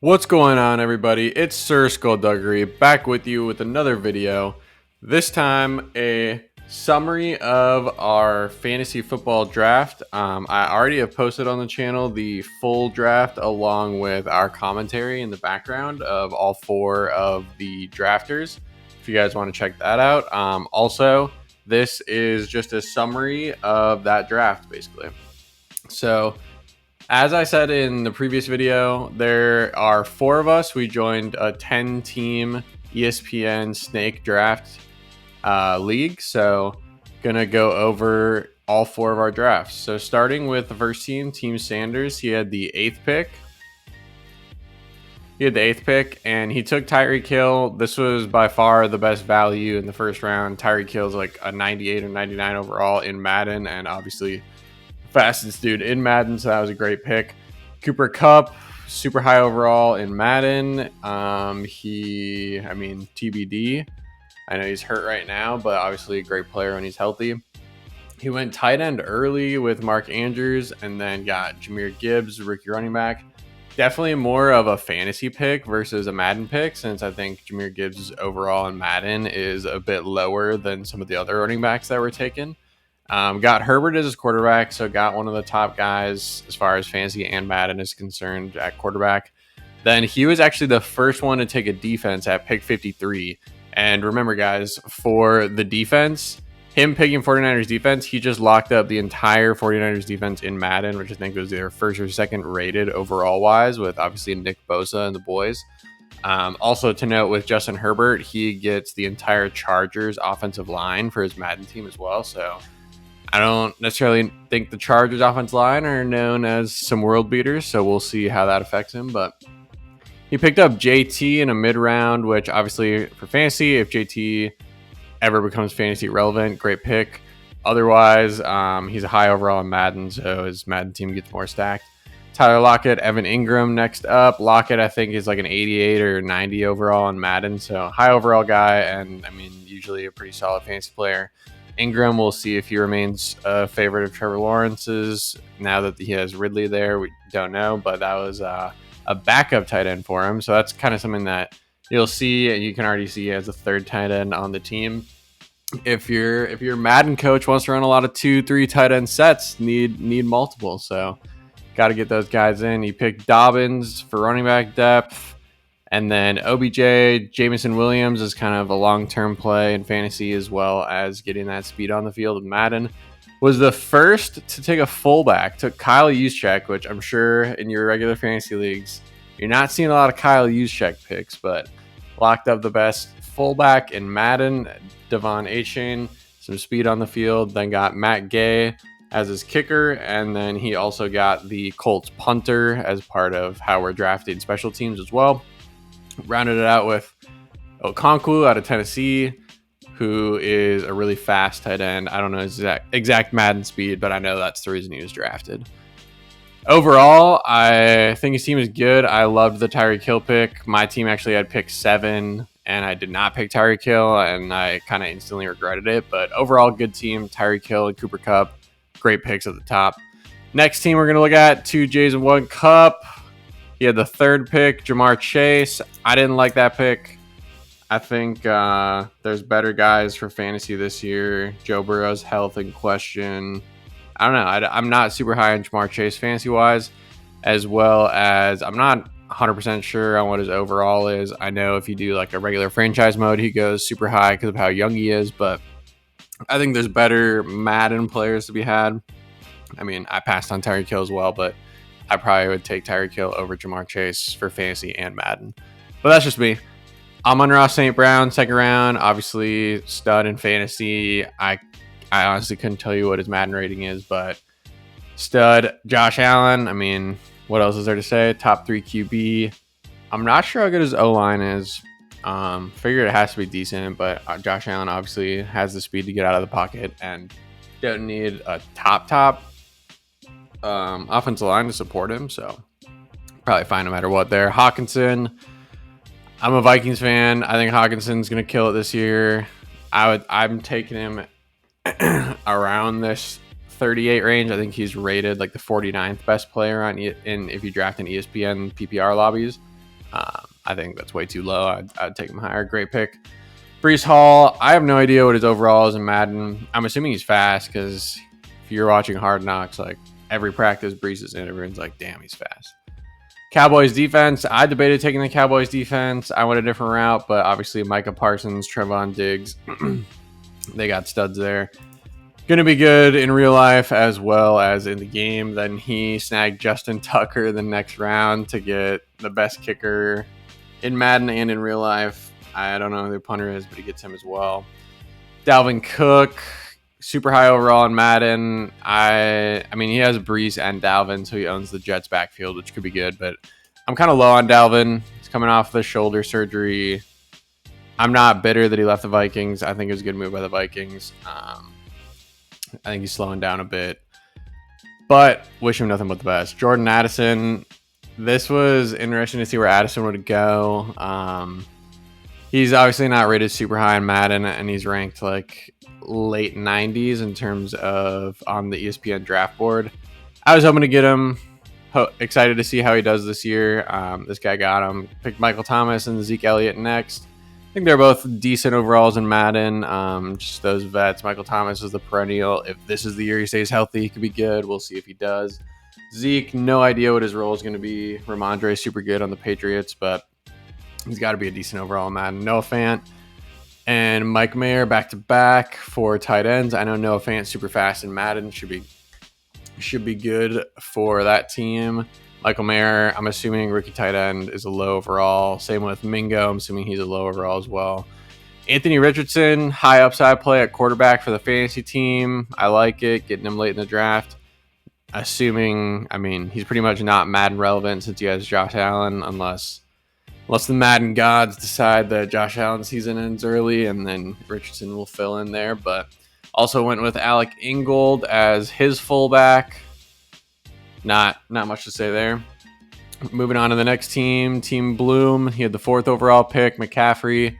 What's going on, everybody? It's Sir Skullduggery back with you with another video. This time, a summary of our fantasy football draft. I already have posted on the channel the full draft along with our commentary in the background of all four of the drafters. If you guys want to check that out. Also, this is just a summary of that draft, basically. So, as I said in the previous video, there are four of us. We joined a 10-team ESPN Snake Draft league. So, gonna go over all four of our drafts. So, starting with the first team, Team Sanders, he had the eighth pick. And he took Tyreek Hill. This was by far the best value in the first round. Tyreek Hill's like a 98 or 99 overall in Madden, and obviously fastest dude in Madden, so that was a great pick. Cooper Kupp, super high overall in Madden. TBD. I know he's hurt right now, but obviously a great player when he's healthy. He went tight end early with Mark Andrews, and then got Jahmyr Gibbs, rookie running back. Definitely more of a fantasy pick versus a Madden pick, since I think Jahmyr Gibbs' overall in Madden is a bit lower than some of the other running backs that were taken. Got Herbert as his quarterback, so got one of the top guys as far as fantasy and Madden is concerned at quarterback. Then he was actually the first one to take a defense at pick 53. And remember, guys, for the defense, him picking 49ers defense, he just locked up the entire 49ers defense in Madden, which I think was their first or second rated overall wise, with obviously Nick Bosa and the boys. Also to note with Justin Herbert, he gets the entire Chargers offensive line for his Madden team as well. So I don't necessarily think the Chargers offensive line are known as some world beaters, so we'll see how that affects him. But he picked up JT in a mid-round, which obviously for fantasy, if JT ever becomes fantasy relevant, great pick. Otherwise, he's a high overall in Madden, so his Madden team gets more stacked. Tyler Lockett, Evan Ingram next up. Lockett, I think, is like an 88 or 90 overall in Madden, so high overall guy, and usually a pretty solid fantasy player. Ingram, we'll see if he remains a favorite of Trevor Lawrence's now that he has Ridley there. We don't know, but that was a backup tight end for him. So that's kind of something that you'll see. You can already see as a third tight end on the team. If your Madden coach wants to run a lot of 2-3 tight end sets, need multiple. So got to get those guys in. He picked Dobbins for running back depth. And then OBJ, Jameson Williams is kind of a long-term play in fantasy, as well as getting that speed on the field with Madden. Was the first to take a fullback. Took Kyle Juszczyk, which I'm sure in your regular fantasy leagues, you're not seeing a lot of Kyle Juszczyk picks, but locked up the best fullback in Madden, Devon Achane, some speed on the field. Then got Matt Gay as his kicker, and then he also got the Colts punter as part of how we're drafting special teams as well. Rounded it out with Okonkwo out of Tennessee, who is a really fast tight end. I don't know his exact Madden speed, but I know that's the reason he was drafted. Overall, I think his team is good. I loved the Tyreek Hill pick. My team actually had pick 7, and I did not pick Tyreek Hill, and I kind of instantly regretted it. But overall, good team. Tyreek Hill and Cooper Kupp, great picks at the top. Next team we're going to look at, 2 J's and 1 Kupp. He had the third pick, Jamar Chase. I didn't like that pick. I think there's better guys for fantasy this year. Joe Burrow's health in question. I don't know. I'm not super high on Jamar Chase fantasy-wise, as well as I'm not 100% sure on what his overall is. I know if you do like a regular franchise mode, he goes super high because of how young he is, but I think there's better Madden players to be had. I passed on Tyreek Hill as well, but I probably would take Tyreek Hill over Jamar Chase for fantasy and Madden. But that's just me. Amon-Ra St. Brown, second round. Obviously, stud in fantasy. I honestly couldn't tell you what his Madden rating is, but stud. Josh Allen. What else is there to say? Top 3 QB. I'm not sure how good his O-line is. Figured it has to be decent, but Josh Allen obviously has the speed to get out of the pocket and don't need a top offensive line to support him, so probably fine no matter what there. Hawkinson, I'm a Vikings fan. I think Hawkinson's going to kill it this year. I'm taking him around this 38 range. I think he's rated like the 49th best player if you draft in ESPN PPR lobbies. I think that's way too low. I'd take him higher. Great pick. Brees Hall, I have no idea what his overall is in Madden. I'm assuming he's fast because if you're watching Hard Knocks, like every practice Brees is in, everyone's like, damn, he's fast. Cowboys defense, I debated taking the Cowboys defense. I went a different route, but obviously Micah Parsons, Trevon Diggs, they got studs there. Going to be good in real life as well as in the game. Then he snagged Justin Tucker the next round to get the best kicker in Madden and in real life. I don't know who the punter is, but he gets him as well. Dalvin Cook, super high overall in Madden. I mean, he has Brees and Dalvin, so he owns the Jets backfield, which could be good. But I'm kind of low on Dalvin. He's coming off the shoulder surgery. I'm not bitter that he left the Vikings. I think it was a good move by the Vikings. I think he's slowing down a bit, but wish him nothing but the best. Jordan Addison. This was interesting to see where Addison would go. He's obviously not rated super high in Madden, and he's ranked like late 90s in terms of on the ESPN draft board. I was hoping to get him. Excited to see how he does this year. This guy got him. Picked Michael Thomas and Zeke Elliott next. I think they're both decent overalls in Madden. Just those vets. Michael Thomas is the perennial. If this is the year he stays healthy, he could be good. We'll see if he does. Zeke, no idea what his role is going to be. Ramondre is super good on the Patriots, but he's got to be a decent overall in Madden. Noah Fant and Mike Mayer back-to-back for tight ends. I know Noah Fant super fast in Madden. Should be good for that team. Michael Mayer, I'm assuming rookie tight end is a low overall. Same with Mingo. I'm assuming he's a low overall as well. Anthony Richardson, high upside play at quarterback for the fantasy team. I like it, getting him late in the draft. Assuming, I mean, he's pretty much not Madden relevant since he has Josh Allen, unless the Madden gods decide that Josh Allen's season ends early and then Richardson will fill in there. But also went with Alec Ingold as his fullback. Not much to say there. Moving on to the next team, Team Bloom. He had the 4th overall pick, McCaffrey. I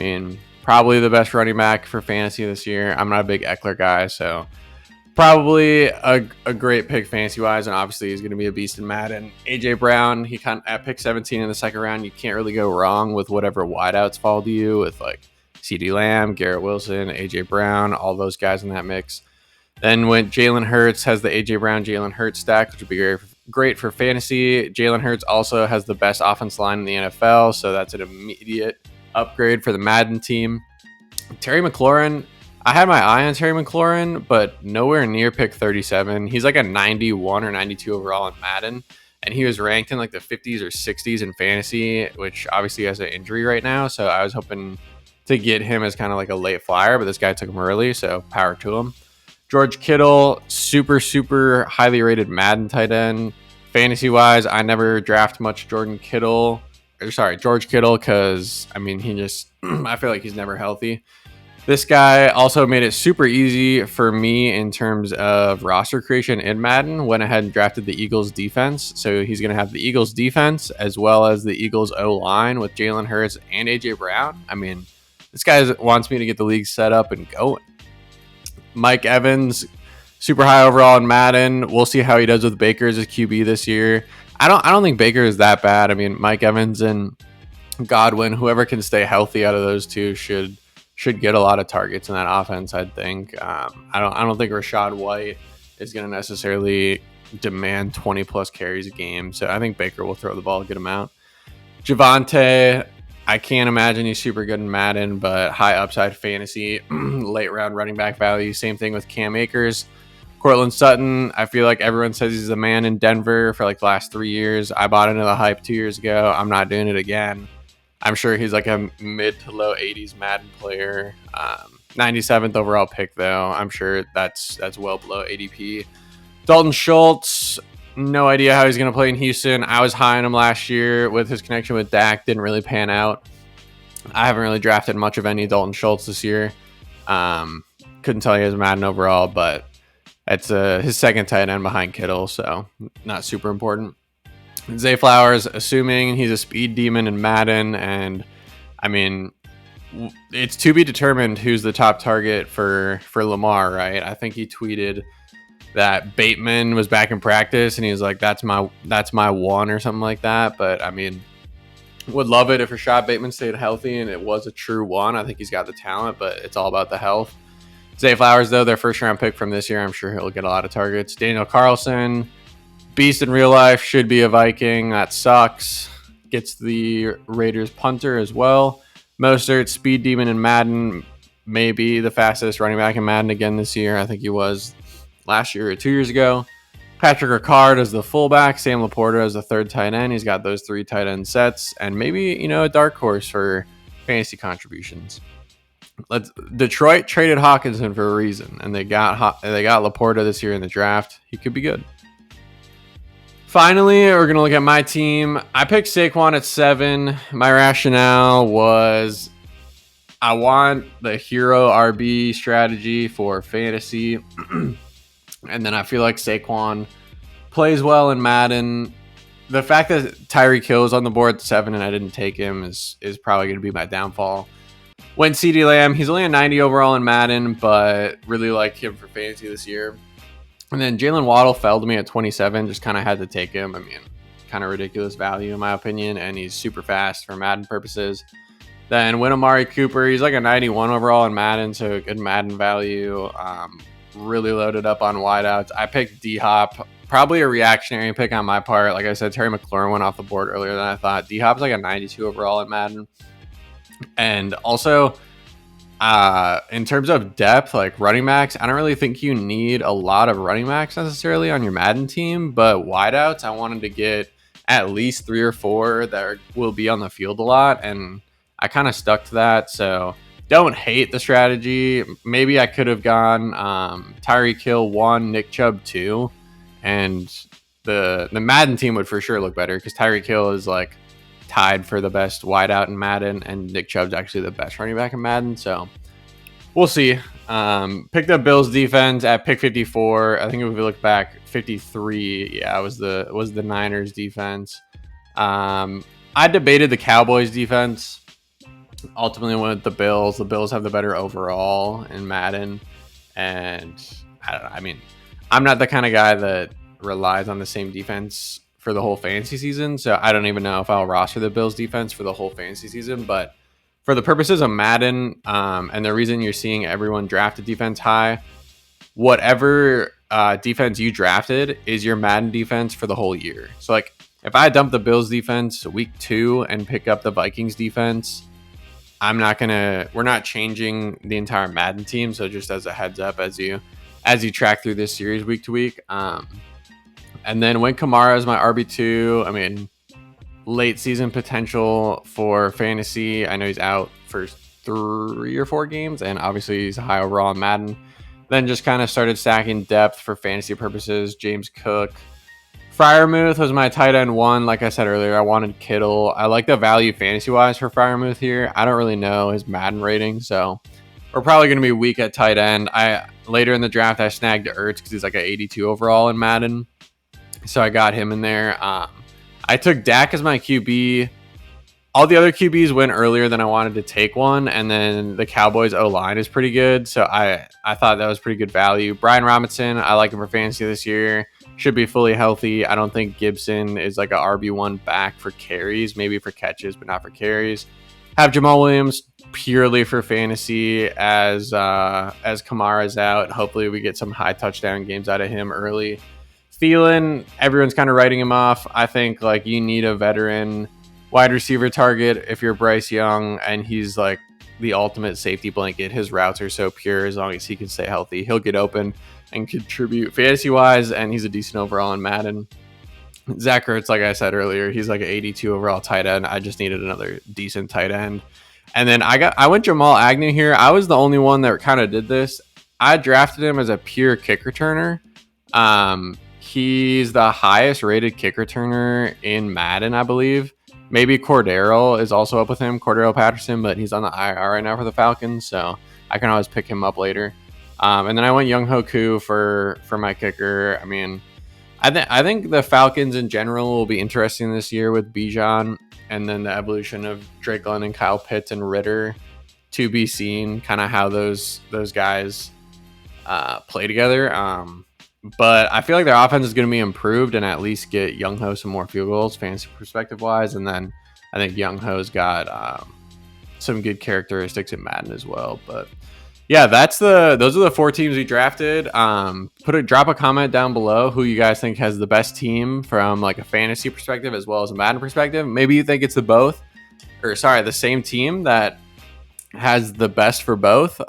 mean, probably the best running back for fantasy this year. I'm not a big Eckler guy, so probably a great pick fantasy-wise, and obviously he's going to be a beast in Madden. A.J. Brown, he kind of at pick 17 in the second round. You can't really go wrong with whatever wideouts fall to you with like CeeDee Lamb, Garrett Wilson, A.J. Brown, all those guys in that mix. Then went Jalen Hurts, has the A.J. Brown, Jalen Hurts stack, which would be great for fantasy. Jalen Hurts also has the best offense line in the NFL, so that's an immediate upgrade for the Madden team. Terry McLaurin, I had my eye on Terry McLaurin, but nowhere near pick 37. He's like a 91 or 92 overall in Madden, and he was ranked in like the 50s or 60s in fantasy, which obviously has an injury right now, so I was hoping to get him as kind of like a late flyer, but this guy took him early, so power to him. George Kittle, super highly rated Madden tight end. Fantasy-wise, I never draft much George Kittle, because, I mean, he just, I feel like he's never healthy. This guy also made it super easy for me in terms of roster creation in Madden. Went ahead and drafted the Eagles defense. So he's going to have the Eagles defense as well as the Eagles O-line with Jalen Hurts and A.J. Brown. I mean, this guy wants me to get the league set up and going. Mike Evans, super high overall in Madden. We'll see how he does with Baker as his QB this year. I don't think Baker is that bad. I mean, Mike Evans and Godwin, whoever can stay healthy out of those two should get a lot of targets in that offense, I think. I don't think Rachaad White is going to necessarily demand 20 plus carries a game. So I think Baker will throw the ball a good amount. Javonte, I can't imagine he's super good in Madden, but high upside fantasy, late round running back value. Same thing with Cam Akers. Cortland Sutton, I feel like everyone says he's the man in Denver for like the last 3 years. I bought into the hype 2 years ago. I'm not doing it again. I'm sure he's like a mid to low 80s Madden player. 97th overall pick, though. I'm sure that's well below ADP. Dalton Schultz, no idea how he's going to play in Houston. I was high on him last year with his connection with Dak. Didn't really pan out. I haven't really drafted much of any Dalton Schultz this year. Couldn't tell you his Madden overall, but it's his second tight end behind Kittle, so not super important. Zay Flowers, assuming he's a speed demon in Madden, and I mean, it's to be determined who's the top target for Lamar, right? I think he tweeted that Bateman was back in practice, and he was like, "That's my one" or something like that. But I mean, Would love it if Rashad Bateman stayed healthy and it was a true one. I think he's got the talent, but it's all about the health. Zay Flowers, though, their first round pick from this year, I'm sure he'll get a lot of targets. Daniel Carlson, beast in real life, should be a Viking. That sucks. Gets the Raiders punter as well. Mostert, speed demon in Madden, maybe the fastest running back in Madden again this year. I think he was last year or 2 years ago. Patrick Ricard as the fullback, Sam Laporta as the third tight end. He's got those 3 tight end sets, and maybe a dark horse for fantasy contributions. Detroit traded Hawkinson for a reason, and they got Laporta this year in the draft. He could be good. Finally, we're gonna look at my team. I picked Saquon at 7. My rationale was I want the hero RB strategy for fantasy. And then I feel like Saquon plays well in Madden. The fact that Tyreek Hill is on the board at 7 and I didn't take him is probably going to be my downfall. Went CeeDee Lamb. He's only a 90 overall in Madden, but really like him for fantasy this year. And then Jalen Waddle fell to me at 27. Just kind of had to take him. I mean, kind of ridiculous value in my opinion, and he's super fast for Madden purposes. Then went Amari Cooper. He's like a 91 overall in Madden, so good Madden value. Really loaded up on wideouts. I picked D-Hop. Probably a reactionary pick on my part. Like I said, Terry McLaurin went off the board earlier than I thought. D-Hop's like a 92 overall in Madden. And also, in terms of depth, like running backs, I don't really think you need a lot of running backs necessarily on your Madden team. But wideouts, I wanted to get at least 3 or 4 that will be on the field a lot. And I kind of stuck to that. So don't hate the strategy. Maybe I could have gone Tyreek Hill 1, Nick Chubb 2, and the Madden team would for sure look better because Tyreek Hill is like tied for the best wideout in Madden, and Nick Chubb's actually the best running back in Madden. So we'll see. Picked up Bills defense at pick 54. I think if we look back, 53. Yeah, it was the Niners defense. I debated the Cowboys defense. Ultimately went with the Bills. The Bills have the better overall in Madden, and I don't know. I mean, I'm not the kind of guy that relies on the same defense for the whole fantasy season, so I don't even know if I'll roster the Bills defense for the whole fantasy season. But for the purposes of Madden, and the reason you're seeing everyone draft a defense high, whatever defense you drafted is your Madden defense for the whole year. So like, if I dump the Bills defense week 2 and pick up the Vikings defense, we're not changing the entire Madden team. So just as a heads up, as you track through this series week to week. And then when Kamara is my RB2, I mean, late season potential for fantasy. I know he's out for 3 or 4 games, and obviously he's high overall in Madden. Then just kind of started stacking depth for fantasy purposes. James Cook. Freiermuth was my tight end 1. Like I said earlier, I wanted Kittle. I like the value fantasy-wise for Freiermuth here. I don't really know his Madden rating, so we're probably going to be weak at tight end. Later in the draft, I snagged Ertz because he's like an 82 overall in Madden, so I got him in there. I took Dak as my QB. All the other QBs went earlier than I wanted to take one, and then the Cowboys O-line is pretty good, so I thought that was pretty good value. Brian Robinson, I like him for fantasy this year. Should be fully healthy. I don't think Gibson is like a RB1 back for carries, maybe for catches, but not for carries. Have Jamal Williams purely for fantasy as Kamara's out. Hopefully we get some high touchdown games out of him early. Thielen, everyone's kind of writing him off. I think like you need a veteran wide receiver target if you're Bryce Young, and he's like the ultimate safety blanket. His routes are so pure. As long as he can stay healthy, he'll get open and contribute fantasy wise, and he's a decent overall in Madden. Zach Ertz, like I said earlier, he's like an 82 overall tight end. I just needed another decent tight end. And then I went Jamal Agnew here. I was the only one that kind of did this. I drafted him as a pure kick returner. He's the highest rated kick returner in Madden, I believe. Maybe Cordero is also up with him, Cordero Patterson, but he's on the IR right now for the Falcons, so I can always pick him up later. And then I went Young Hoku for my kicker. I mean, I think the Falcons in general will be interesting this year with Bijan, and then the evolution of Drake London, Kyle Pitts, and Ritter to be seen. Kind of how those guys play together. But I feel like their offense is going to be improved and at least get Young Ho some more field goals, fantasy perspective wise. And then I think Young Ho's got some good characteristics in Madden as well. But yeah, those are the 4 teams we drafted. Drop a comment down below who you guys think has the best team from like a fantasy perspective as well as a Madden perspective. Maybe you think it's the same team that has the best for both. Like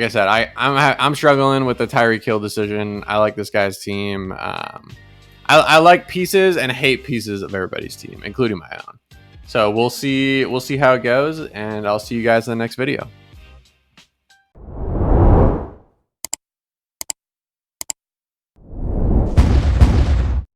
I said, I'm struggling with the Tyreek Hill decision. I like this guy's team. I like pieces and hate pieces of everybody's team, including my own. So we'll see how it goes, and I'll see you guys in the next video.